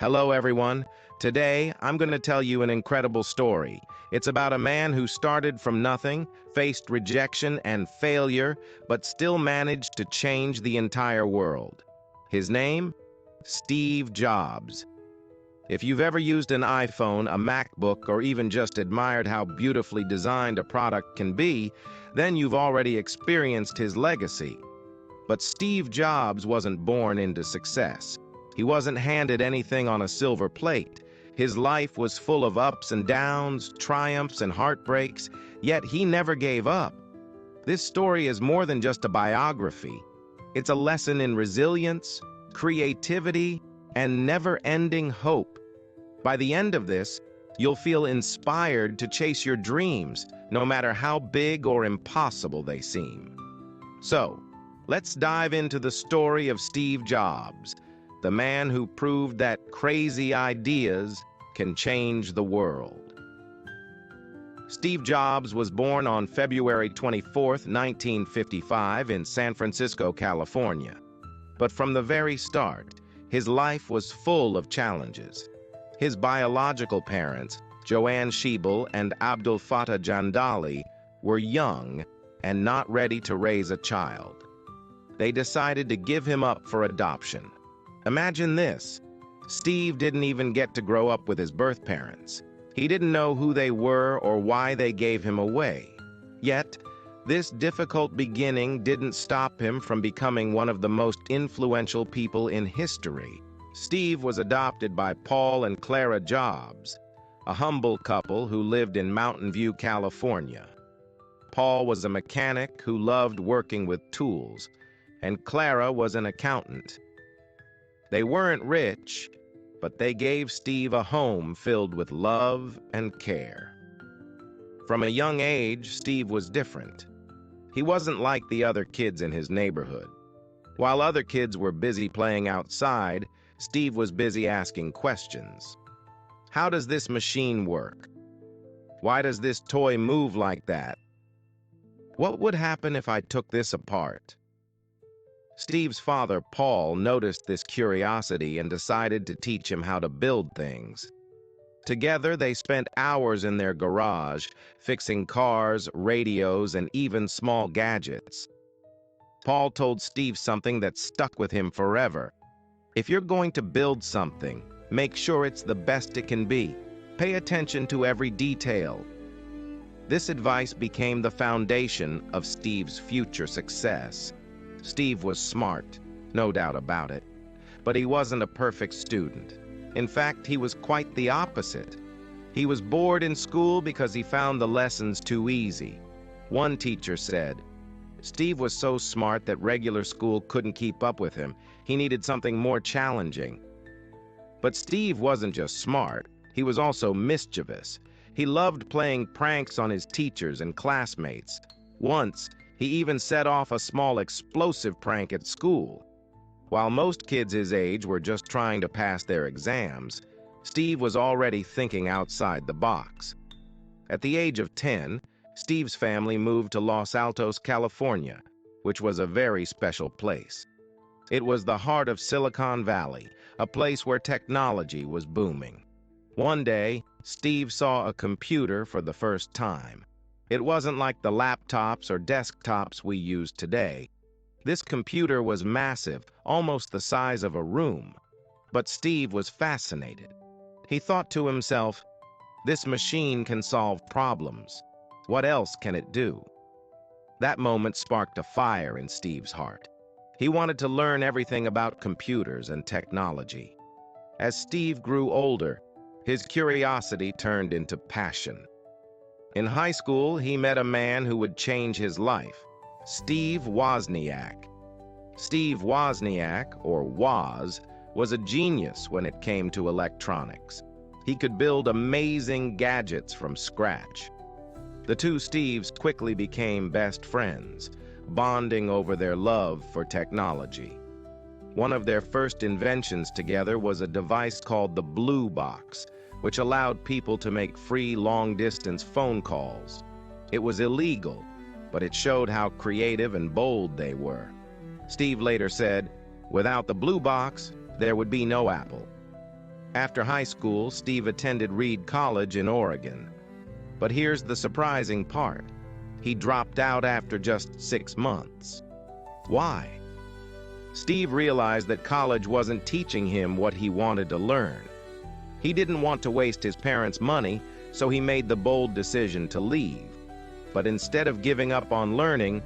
Hello, everyone. Today, I'm going to tell you an incredible story. It's about a man who started from nothing, faced rejection and failure, but still managed to change the entire world. His name? Steve Jobs. If you've ever used an iPhone, a MacBook, or even just admired how beautifully designed a product can be, then you've already experienced his legacy. But Steve Jobs wasn't born into success. He wasn't handed anything on a silver plate. His life was full of ups and downs, triumphs and heartbreaks, yet he never gave up. This story is more than just a biography. It's a lesson in resilience, creativity, and never-ending hope. By the end of this, you'll feel inspired to chase your dreams, no matter how big or impossible they seem. So, let's dive into the story of Steve Jobs, the man who proved that crazy ideas can change the world. Steve Jobs was born on February 24, 1955, in San Francisco, California. But from the very start, his life was full of challenges. His biological parents, Joanne Schiebel and Abdul Fattah Jandali, were young and not ready to raise a child. They decided to give him up for adoption. Imagine this. Steve didn't even get to grow up with his birth parents. He didn't know who they were or why they gave him away. Yet, this difficult beginning didn't stop him from becoming one of the most influential people in history. Steve was adopted by Paul and Clara Jobs, a humble couple who lived in Mountain View, California. Paul was a mechanic who loved working with tools, and Clara was an accountant. They weren't rich, but they gave Steve a home filled with love and care. From a young age, Steve was different. He wasn't like the other kids in his neighborhood. While other kids were busy playing outside, Steve was busy asking questions. How does this machine work? Why does this toy move like that? What would happen if I took this apart? Steve's father, Paul, noticed this curiosity and decided to teach him how to build things. Together, they spent hours in their garage, fixing cars, radios, and even small gadgets. Paul told Steve something that stuck with him forever. If you're going to build something, make sure it's the best it can be. Pay attention to every detail. This advice became the foundation of Steve's future success. Steve was smart, no doubt about it, but he wasn't a perfect student. In fact, he was quite the opposite. He was bored in school because he found the lessons too easy. One teacher said, Steve was so smart that regular school couldn't keep up with him. He needed something more challenging. But Steve wasn't just smart, he was also mischievous. He loved playing pranks on his teachers and classmates. Once, he even set off a small explosive prank at school. While most kids his age were just trying to pass their exams, Steve was already thinking outside the box. At the age of 10, Steve's family moved to Los Altos, California, which was a very special place. It was the heart of Silicon Valley, a place where technology was booming. One day, Steve saw a computer for the first time. It wasn't like the laptops or desktops we use today. This computer was massive, almost the size of a room. But Steve was fascinated. He thought to himself, this machine can solve problems. What else can it do? That moment sparked a fire in Steve's heart. He wanted to learn everything about computers and technology. As Steve grew older, his curiosity turned into passion. In high school, he met a man who would change his life, Steve Wozniak. Steve Wozniak, or Woz, was a genius when it came to electronics. He could build amazing gadgets from scratch. The two Steves quickly became best friends, bonding over their love for technology. One of their first inventions together was a device called the Blue Box, which allowed people to make free long-distance phone calls. It was illegal, but it showed how creative and bold they were. Steve later said, "Without the Blue Box, there would be no Apple." After high school, Steve attended Reed College in Oregon. But here's the surprising part. He dropped out after just 6 months. Why? Steve realized that college wasn't teaching him what he wanted to learn. He didn't want to waste his parents' money, so he made the bold decision to leave. But instead of giving up on learning,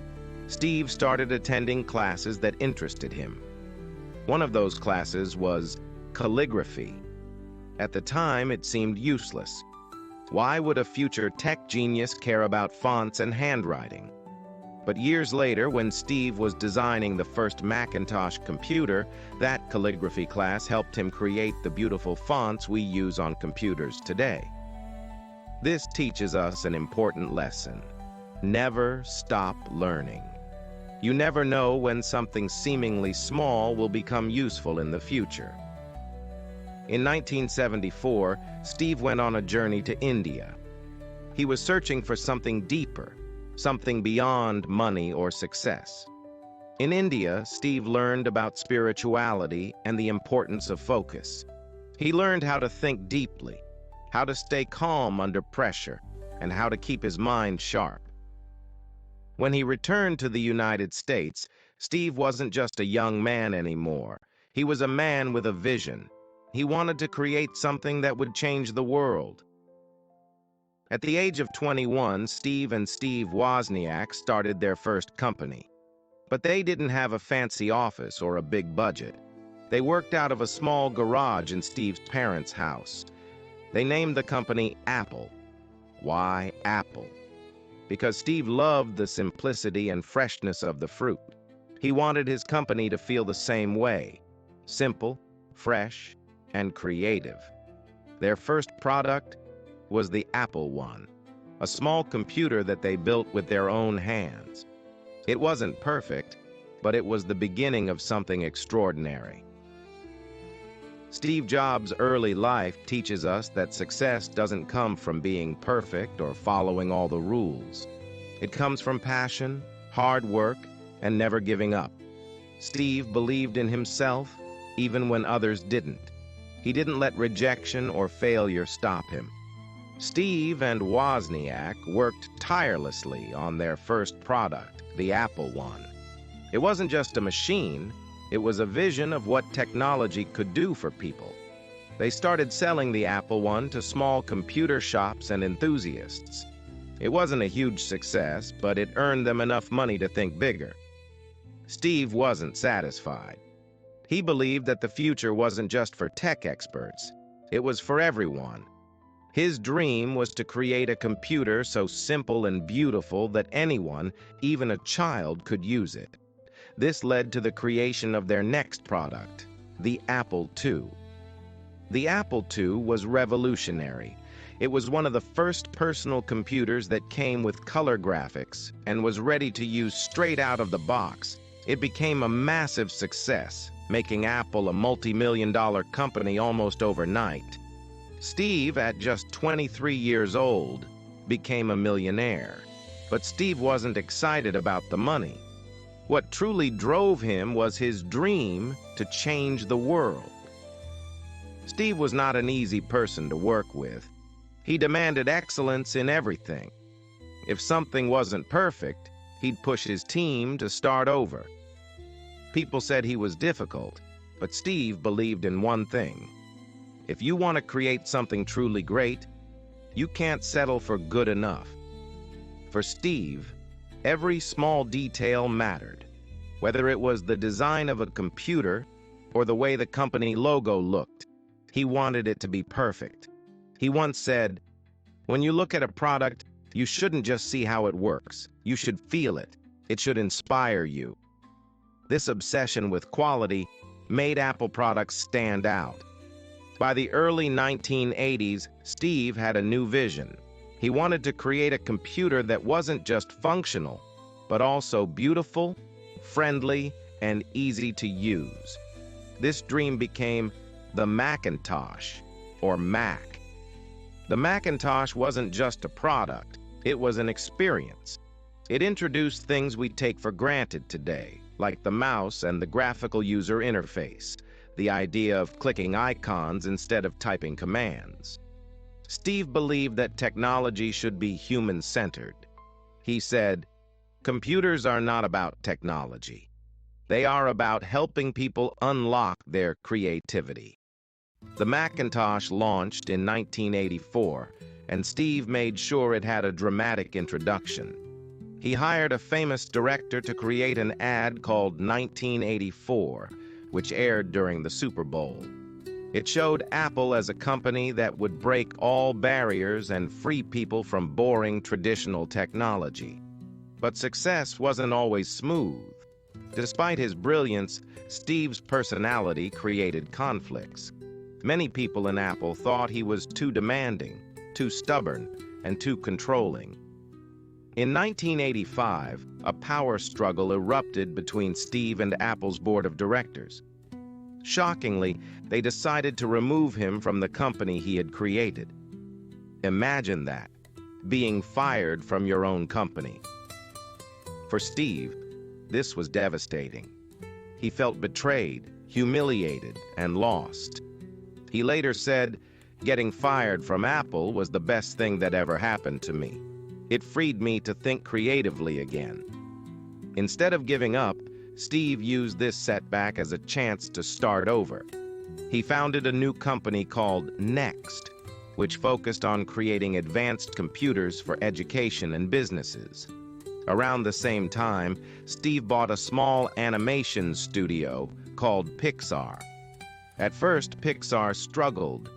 Steve started attending classes that interested him. One of those classes was calligraphy. At the time, it seemed useless. Why would a future tech genius care about fonts and handwriting? But years later, when Steve was designing the first Macintosh computer, that calligraphy class helped him create the beautiful fonts we use on computers today. This teaches us an important lesson. Never stop learning. You never know when something seemingly small will become useful in the future. In 1974, Steve went on a journey to India. He was searching for something deeper, something beyond money or success. In India, Steve learned about spirituality and the importance of focus. He learned how to think deeply, how to stay calm under pressure, and how to keep his mind sharp. When he returned to the United States, Steve wasn't just a young man anymore. He was a man with a vision. He wanted to create something that would change the world. At the age of 21, Steve and Steve Wozniak started their first company. But they didn't have a fancy office or a big budget. They worked out of a small garage in Steve's parents' house. They named the company Apple. Why Apple? Because Steve loved the simplicity and freshness of the fruit. He wanted his company to feel the same way: simple, fresh, and creative. Their first product was the Apple I, a small computer that they built with their own hands. It wasn't perfect, but it was the beginning of something extraordinary. Steve Jobs' early life teaches us that success doesn't come from being perfect or following all the rules. It comes from passion, hard work, and never giving up. Steve believed in himself, even when others didn't. He didn't let rejection or failure stop him. Steve and Wozniak worked tirelessly on their first product, the Apple I. It wasn't just a machine. It was a vision of what technology could do for people. They started selling the Apple I to small computer shops and enthusiasts. It wasn't a huge success, but it earned them enough money to think bigger. Steve wasn't satisfied. He believed that the future wasn't just for tech experts. It was for everyone. His dream was to create a computer so simple and beautiful that anyone, even a child, could use it. This led to the creation of their next product, the Apple II. The Apple II was revolutionary. It was one of the first personal computers that came with color graphics and was ready to use straight out of the box. It became a massive success, making Apple a multi-million-dollar company almost overnight. Steve, at just 23 years old, became a millionaire. But Steve wasn't excited about the money. What truly drove him was his dream to change the world. Steve was not an easy person to work with. He demanded excellence in everything. If something wasn't perfect, he'd push his team to start over. People said he was difficult, but Steve believed in one thing. If you want to create something truly great, you can't settle for good enough. For Steve, every small detail mattered, whether it was the design of a computer or the way the company logo looked. He wanted it to be perfect. He once said, "When you look at a product, you shouldn't just see how it works. You should feel it. It should inspire you." This obsession with quality made Apple products stand out. By the early 1980s, Steve had a new vision. He wanted to create a computer that wasn't just functional, but also beautiful, friendly, and easy to use. This dream became the Macintosh, or Mac. The Macintosh wasn't just a product, it was an experience. It introduced things we take for granted today, like the mouse and the graphical user interface. the idea of clicking icons instead of typing commands. Steve believed that technology should be human-centered. He said, "Computers are not about technology. They are about helping people unlock their creativity." The Macintosh launched in 1984, and Steve made sure it had a dramatic introduction. He hired a famous director to create an ad called 1984, which aired during the Super Bowl. It showed Apple as a company that would break all barriers and free people from boring traditional technology. But success wasn't always smooth. Despite his brilliance, Steve's personality created conflicts. Many people in Apple thought he was too demanding, too stubborn, and too controlling. In 1985, a power struggle erupted between Steve and Apple's board of directors. Shockingly, they decided to remove him from the company he had created. Imagine that, being fired from your own company. For Steve, this was devastating. He felt betrayed, humiliated, and lost. He later said, "Getting fired from Apple was the best thing that ever happened to me. It freed me to think creatively again." Instead of giving up, Steve used this setback as a chance to start over. He founded a new company called Next, which focused on creating advanced computers for education and businesses. Around the same time, Steve bought a small animation studio called Pixar. At first, Pixar struggled,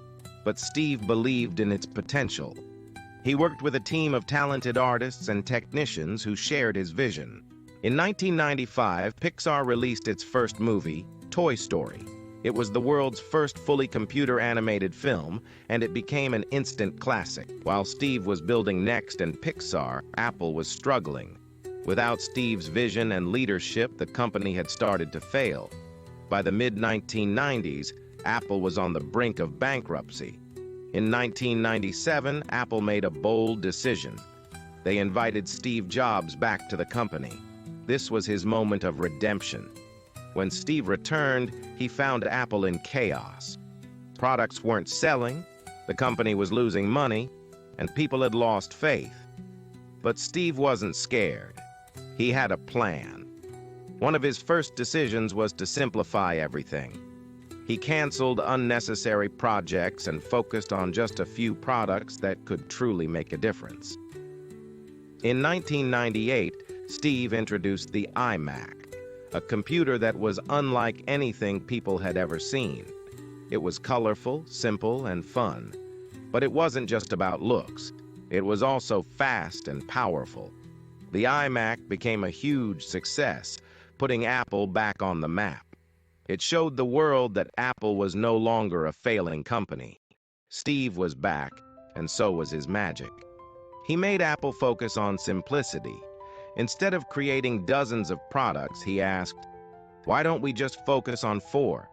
but Steve believed in its potential. He worked with a team of talented artists and technicians who shared his vision. In 1995, Pixar released its first movie, Toy Story. It was the world's first fully computer-animated film, and it became an instant classic. While Steve was building Next and Pixar, Apple was struggling. Without Steve's vision and leadership, the company had started to fail. By the mid-1990s, Apple was on the brink of bankruptcy. In 1997, Apple made a bold decision. They invited Steve Jobs back to the company. This was his moment of redemption. When Steve returned, he found Apple in chaos. Products weren't selling, the company was losing money, and people had lost faith. But Steve wasn't scared. He had a plan. One of his first decisions was to simplify everything. He canceled unnecessary projects and focused on just a few products that could truly make a difference. In 1998, Steve introduced the iMac, a computer that was unlike anything people had ever seen. It was colorful, simple, and fun. But it wasn't just about looks. It was also fast and powerful. The iMac became a huge success, putting Apple back on the map. It showed the world that Apple was no longer a failing company. Steve was back, and so was his magic. He made Apple focus on simplicity. Instead of creating dozens of products, he asked, "Why don't we just focus on 4?"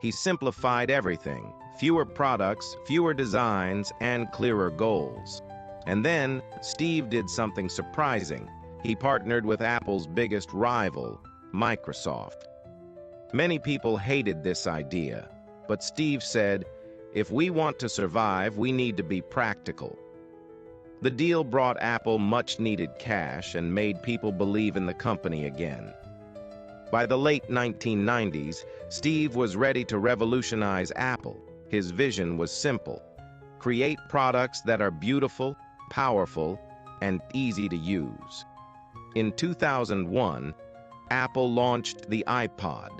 He simplified everything: fewer products, fewer designs, and clearer goals. And then, Steve did something surprising. He partnered with Apple's biggest rival, Microsoft. Many people hated this idea, but Steve said, "If we want to survive, we need to be practical." The deal brought Apple much-needed cash and made people believe in the company again. By the late 1990s, Steve was ready to revolutionize Apple. His vision was simple: create products that are beautiful, powerful, and easy to use. In 2001, Apple launched the iPod,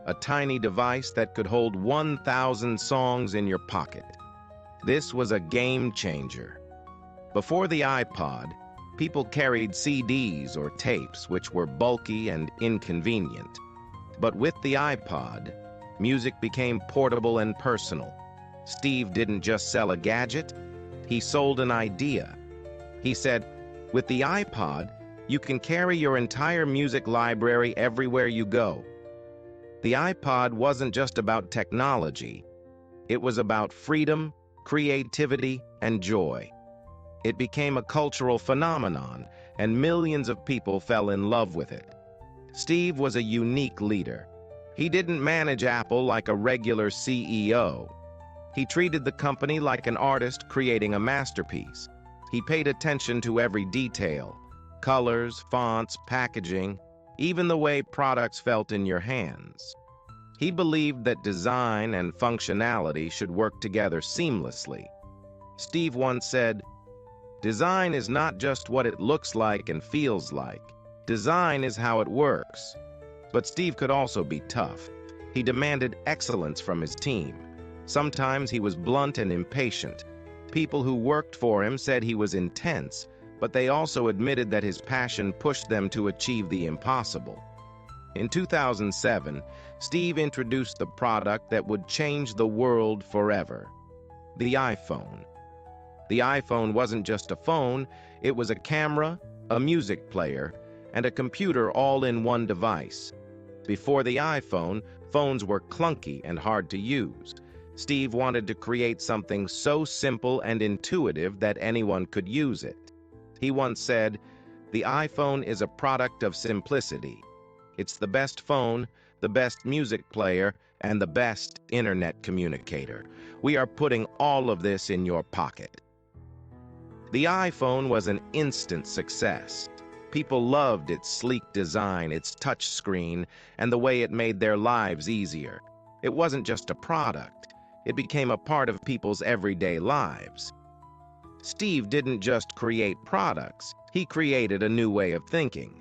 a tiny device that could hold 1,000 songs in your pocket. This was a game changer. Before the iPod, people carried CDs or tapes, which were bulky and inconvenient. But with the iPod, music became portable and personal. Steve didn't just sell a gadget, he sold an idea. He said, "With the iPod, you can carry your entire music library everywhere you go." The iPod wasn't just about technology. It was about freedom, creativity, and joy. It became a cultural phenomenon, and millions of people fell in love with it. Steve was a unique leader. He didn't manage Apple like a regular CEO. He treated the company like an artist creating a masterpiece. He paid attention to every detail: colors, fonts, packaging, even the way products felt in your hands. He believed that design and functionality should work together seamlessly. Steve once said, "Design is not just what it looks like and feels like. Design is how it works." But Steve could also be tough. He demanded excellence from his team. Sometimes he was blunt and impatient. People who worked for him said he was intense, but they also admitted that his passion pushed them to achieve the impossible. In 2007, Steve introduced the product that would change the world forever: the iPhone. The iPhone wasn't just a phone, it was a camera, a music player, and a computer all in one device. Before the iPhone, phones were clunky and hard to use. Steve wanted to create something so simple and intuitive that anyone could use it. He once said, "The iPhone is a product of simplicity. It's the best phone, the best music player, and the best internet communicator. We are putting all of this in your pocket." The iPhone was an instant success. People loved its sleek design, its touch screen, and the way it made their lives easier. It wasn't just a product. It became a part of people's everyday lives. Steve didn't just create products. He created a new way of thinking.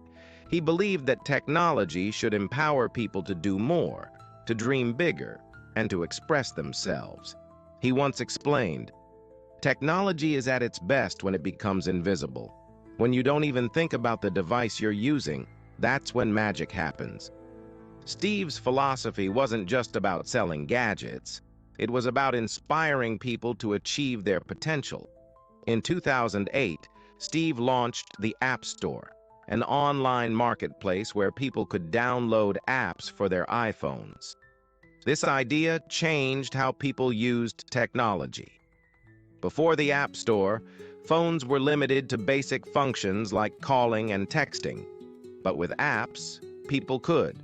He believed that technology should empower people to do more, to dream bigger, and to express themselves. He once explained, "Technology is at its best when it becomes invisible. When you don't even think about the device you're using, that's when magic happens." Steve's philosophy wasn't just about selling gadgets. It was about inspiring people to achieve their potential. In 2008, Steve launched the App Store, an online marketplace where people could download apps for their iPhones. This idea changed how people used technology. Before the App Store, phones were limited to basic functions like calling and texting. But with apps, people could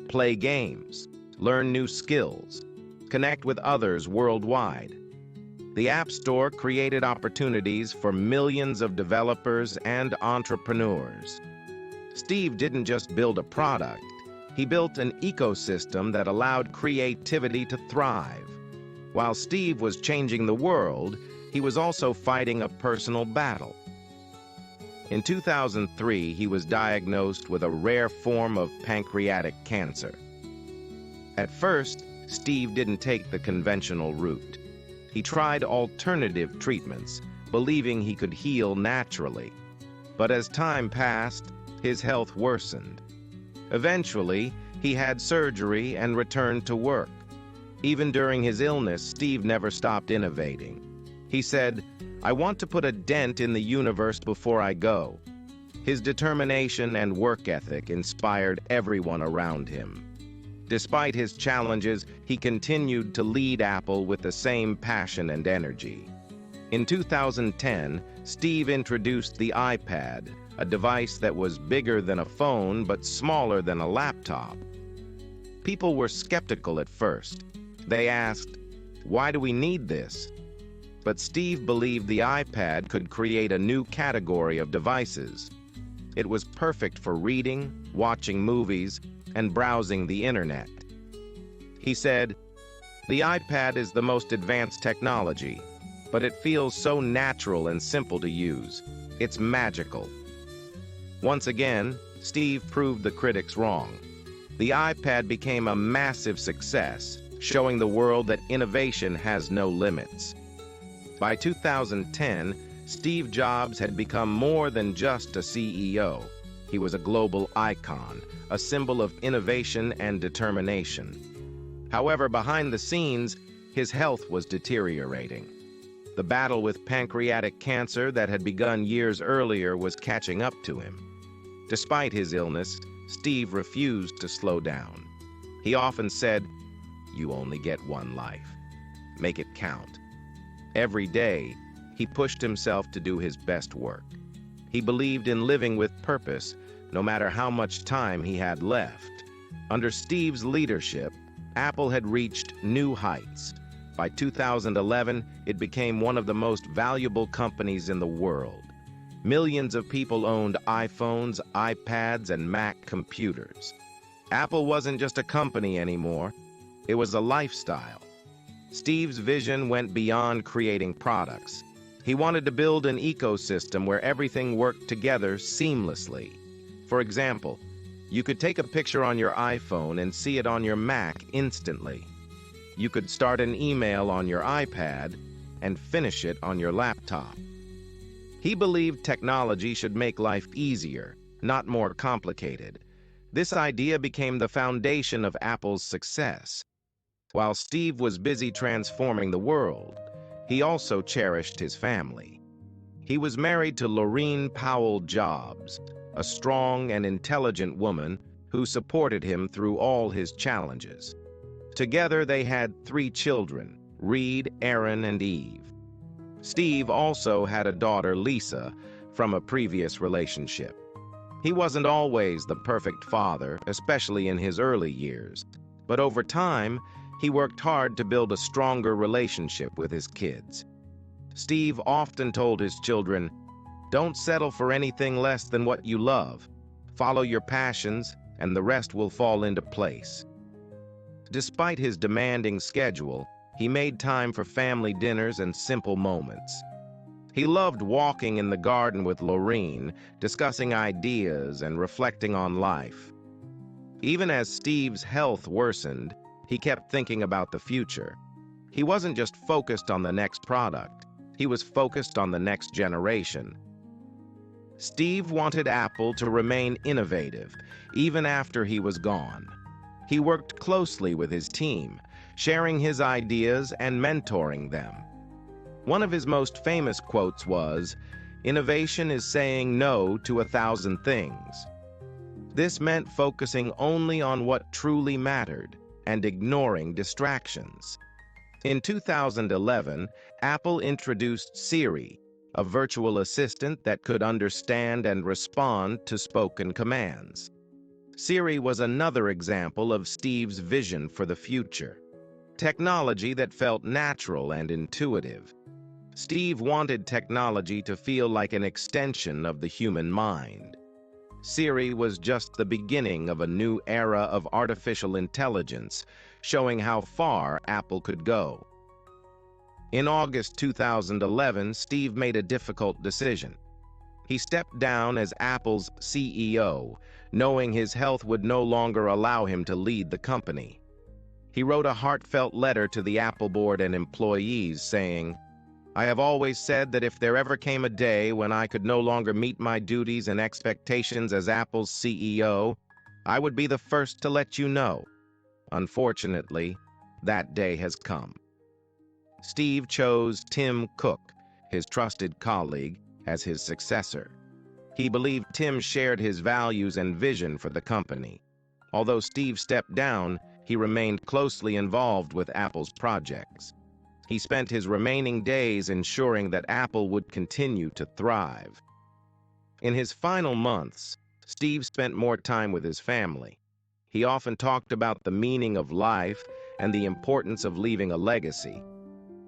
play games, learn new skills, connect with others worldwide. The App Store created opportunities for millions of developers and entrepreneurs. Steve didn't just build a product, he built an ecosystem that allowed creativity to thrive. While Steve was changing the world, he was also fighting a personal battle. In 2003, he was diagnosed with a rare form of pancreatic cancer. At first, Steve didn't take the conventional route. He tried alternative treatments, believing he could heal naturally. But as time passed, his health worsened. Eventually, he had surgery and returned to work. Even during his illness, Steve never stopped innovating. He said, "I want to put a dent in the universe before I go." His determination and work ethic inspired everyone around him. Despite his challenges, he continued to lead Apple with the same passion and energy. In 2010, Steve introduced the iPad, a device that was bigger than a phone but smaller than a laptop. People were skeptical at first. They asked, "Why do we need this?" But Steve believed the iPad could create a new category of devices. It was perfect for reading, watching movies, and browsing the internet. He said, "The iPad is the most advanced technology, but it feels so natural and simple to use. It's magical." Once again, Steve proved the critics wrong. The iPad became a massive success, showing the world that innovation has no limits. By 2010, Steve Jobs had become more than just a CEO. He was a global icon, a symbol of innovation and determination. However, behind the scenes, his health was deteriorating. The battle with pancreatic cancer that had begun years earlier was catching up to him. Despite his illness, Steve refused to slow down. He often said, "You only get one life. Make it count." Every day, he pushed himself to do his best work. He believed in living with purpose, no matter how much time he had left. Under Steve's leadership, Apple had reached new heights. By 2011, it became one of the most valuable companies in the world. Millions of people owned iPhones, iPads, and Mac computers. Apple wasn't just a company anymore, it was a lifestyle. Steve's vision went beyond creating products. He wanted to build an ecosystem where everything worked together seamlessly. For example, you could take a picture on your iPhone and see it on your Mac instantly. You could start an email on your iPad and finish it on your laptop. He believed technology should make life easier, not more complicated. This idea became the foundation of Apple's success. While Steve was busy transforming the world, he also cherished his family. He was married to Laureen Powell Jobs, a strong and intelligent woman who supported him through all his challenges. Together they had 3 children, Reed, Aaron, and Eve. Steve also had a daughter, Lisa, from a previous relationship. He wasn't always the perfect father, especially in his early years, but over time, he worked hard to build a stronger relationship with his kids. Steve often told his children, "Don't settle for anything less than what you love. Follow your passions, and the rest will fall into place." Despite his demanding schedule, he made time for family dinners and simple moments. He loved walking in the garden with Laureen, discussing ideas and reflecting on life. Even as Steve's health worsened, he kept thinking about the future. He wasn't just focused on the next product, he was focused on the next generation. Steve wanted Apple to remain innovative, even after he was gone. He worked closely with his team, sharing his ideas and mentoring them. One of his most famous quotes was, "Innovation is saying no to 1,000 things." This meant focusing only on what truly mattered and ignoring distractions. In 2011, Apple introduced Siri, a virtual assistant that could understand and respond to spoken commands. Siri was another example of Steve's vision for the future. Technology that felt natural and intuitive. Steve wanted technology to feel like an extension of the human mind. Siri was just the beginning of a new era of artificial intelligence, showing how far Apple could go. In August 2011, Steve made a difficult decision. He stepped down as Apple's CEO, knowing his health would no longer allow him to lead the company. He wrote a heartfelt letter to the Apple board and employees saying, "I have always said that if there ever came a day when I could no longer meet my duties and expectations as Apple's CEO, I would be the first to let you know. Unfortunately, that day has come." Steve chose Tim Cook, his trusted colleague, as his successor. He believed Tim shared his values and vision for the company. Although Steve stepped down, he remained closely involved with Apple's projects. He spent his remaining days ensuring that Apple would continue to thrive. In his final months, Steve spent more time with his family. He often talked about the meaning of life and the importance of leaving a legacy.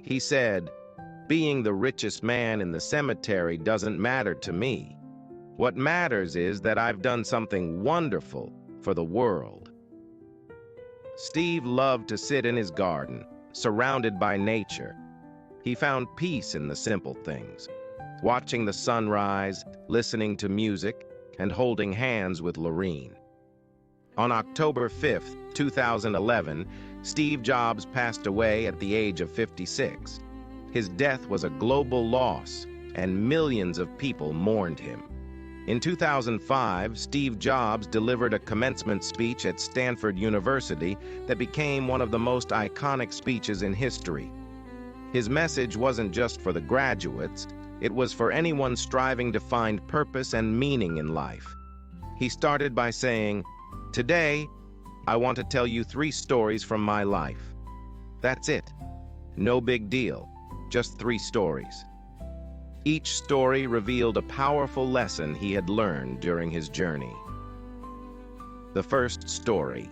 He said, "Being the richest man in the cemetery doesn't matter to me. What matters is that I've done something wonderful for the world." Steve loved to sit in his garden, surrounded by nature. He found peace in the simple things, watching the sunrise, listening to music, and holding hands with Laureen. On October 5, 2011, Steve Jobs passed away at the age of 56. His death was a global loss, and millions of people mourned him. In 2005, Steve Jobs delivered a commencement speech at Stanford University that became one of the most iconic speeches in history. His message wasn't just for the graduates, it was for anyone striving to find purpose and meaning in life. He started by saying, "Today, I want to tell you 3 stories from my life. That's it. No big deal, just 3 stories." Each story revealed a powerful lesson he had learned during his journey. The first story,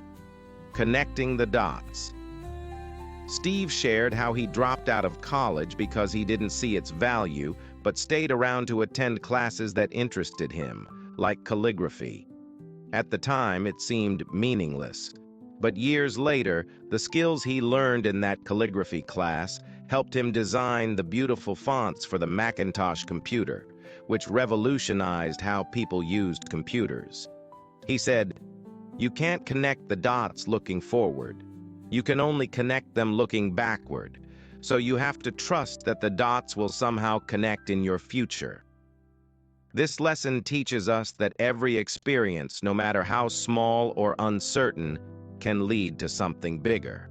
Connecting the dots. Steve shared how he dropped out of college because he didn't see its value, but stayed around to attend classes that interested him, like calligraphy. At the time, it seemed meaningless. But years later, the skills he learned in that calligraphy class helped him design the beautiful fonts for the Macintosh computer, which revolutionized how people used computers. He said, "You can't connect the dots looking forward. You can only connect them looking backward. So you have to trust that the dots will somehow connect in your future." This lesson teaches us that every experience, no matter how small or uncertain, can lead to something bigger.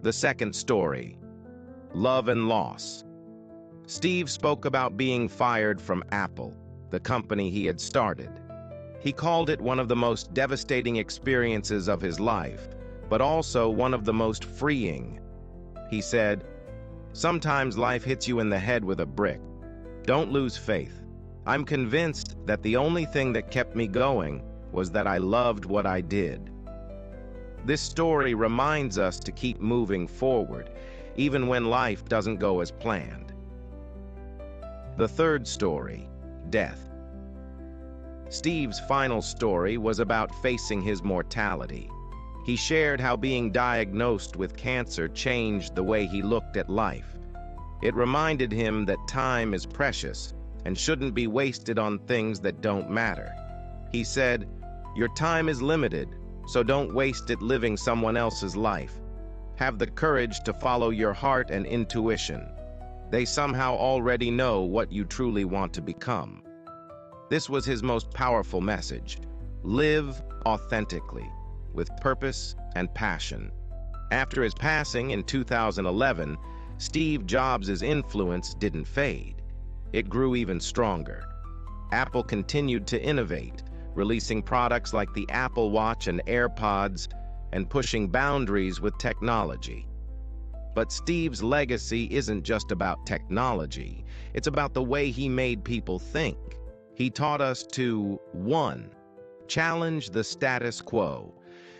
The second story, love and loss. Steve spoke about being fired from Apple, the company he had started. He called it one of the most devastating experiences of his life, but also one of the most freeing. He said, "Sometimes life hits you in the head with a brick. Don't lose faith. I'm convinced that the only thing that kept me going was that I loved what I did." This story reminds us to keep moving forward, even when life doesn't go as planned. The third story, death. Steve's final story was about facing his mortality. He shared how being diagnosed with cancer changed the way he looked at life. It reminded him that time is precious and shouldn't be wasted on things that don't matter. He said, "Your time is limited, so don't waste it living someone else's life. Have the courage to follow your heart and intuition. They somehow already know what you truly want to become." This was his most powerful message. Live authentically, with purpose and passion. After his passing in 2011, Steve Jobs' influence didn't fade. It grew even stronger. Apple continued to innovate, releasing products like the Apple Watch and AirPods, and pushing boundaries with technology. But Steve's legacy isn't just about technology. It's about the way he made people think. He taught us to, 1, challenge the status quo.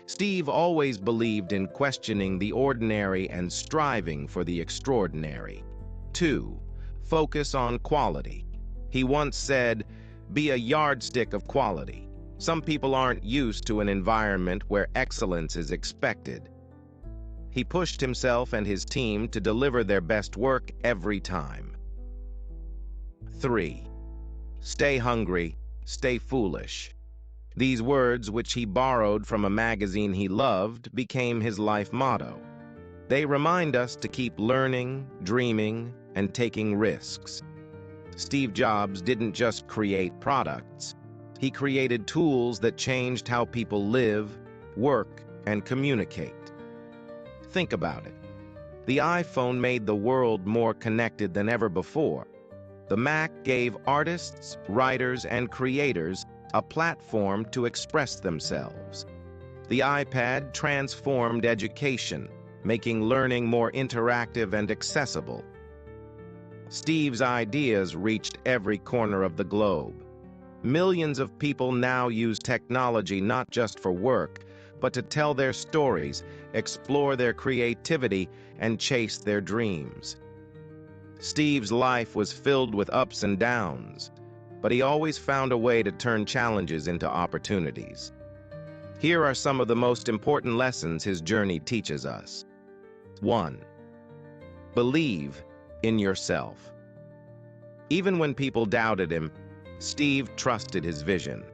Steve always believed in questioning the ordinary and striving for the extraordinary. 2, focus on quality. He once said, "Be a yardstick of quality." Some people aren't used to an environment where excellence is expected. He pushed himself and his team to deliver their best work every time. 3, stay hungry, stay foolish. These words, which he borrowed from a magazine he loved, became his life motto. They remind us to keep learning, dreaming, and taking risks. Steve Jobs didn't just create products. He created tools that changed how people live, work, and communicate. Think about it. The iPhone made the world more connected than ever before. The Mac gave artists, writers, and creators a platform to express themselves. The iPad transformed education, making learning more interactive and accessible. Steve's ideas reached every corner of the globe. Millions of people now use technology not just for work, but to tell their stories, explore their creativity, and chase their dreams. Steve's life was filled with ups and downs, but he always found a way to turn challenges into opportunities. Here are some of the most important lessons his journey teaches us. 1, believe in yourself. Even when people doubted him, Steve trusted his vision.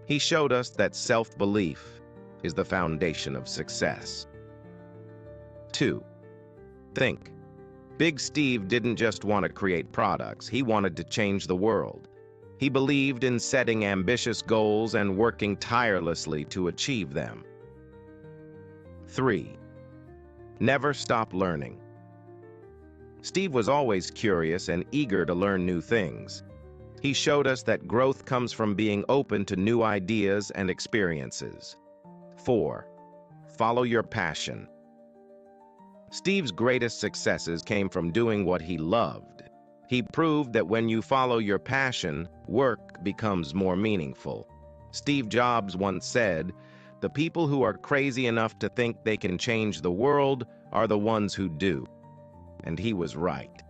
He showed us that self-belief is the foundation of success. 2, think. Big Steve didn't just want to create products, he wanted to change the world. He believed in setting ambitious goals and working tirelessly to achieve them. 3, never stop learning. Steve was always curious and eager to learn new things. He showed us that growth comes from being open to new ideas and experiences. 4, follow your passion. Steve's greatest successes came from doing what he loved. He proved that when you follow your passion, work becomes more meaningful. Steve Jobs once said, The people who are crazy enough to think they can change the world are the ones who do. And he was right.